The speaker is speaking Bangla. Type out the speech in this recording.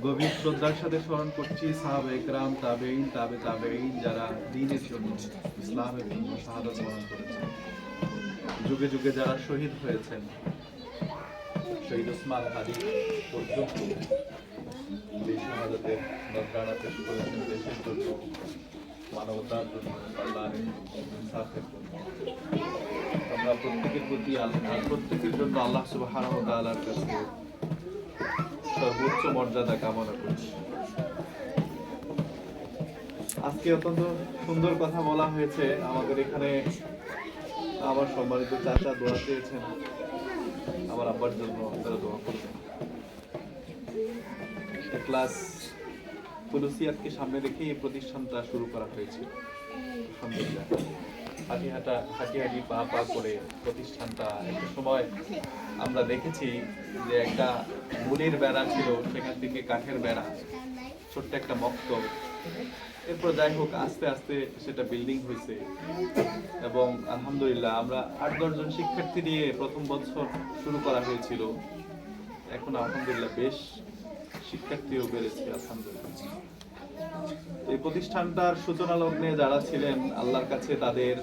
গভীর শ্রদ্ধার সাথে স্মরণ করছি সাহাবায়ে কেরাম, তাবেঈন, তাবেঈন যারা দ্বীনের জন্য, ইসলামের জন্য শাহাদাত বরণ করেছেন। যুগে যুগে যারা শহীদ হয়েছেন, শহীদ ওসমান হাদি পর্যন্ত এই শাহাদাতের নজরানা পেশ করেছেন দেশের জন্য, মানবতার জন্য, আল্লাহর ইনসাফের জন্য। আমরা প্রত্যেকের প্রতি প্রত্যেকের জন্য আল্লাহ সুবহানাহু ওয়া তাআলার কাছে সর্বোচ্চ মর্যাদা কামনা করছি। আজকে অত্যন্ত সুন্দর কথা বলা হয়েছে। আমাদের এখানে আমার সম্মানিত চাচা দোয়া চেয়েছেন আমার আব্বার জন্য, আপনারা দোয়া করবেন। ক্লাস কুলুসিয়াতকে সামনে রেখে এই প্রতিষ্ঠানটা শুরু করা হয়েছিল। আলহামদুলিল্লাহ, হাঁটি পা করে প্রতিষ্ঠানটা একটা সময় আমরা দেখেছি যে একটা মুড়ির বেড়া ছিল, সেখান থেকে কাঠের বেড়া, ছোট্ট একটা মক্তব। এরপর যাই হোক আস্তে আস্তে সেটা বিল্ডিং হয়েছে এবং আলহামদুলিল্লাহ আমরা ৮-১০ জন শিক্ষার্থী নিয়ে প্রথম বছর শুরু করা হয়েছিল। এখন আলহামদুলিল্লাহ বেশ শিক্ষার্থীও বেড়েছে আলহামদুলিল্লাহ। এই প্রতিষ্ঠানটার সূচনা লগ্নে যারা ছিলেন, আল্লাহর কাছে তাদের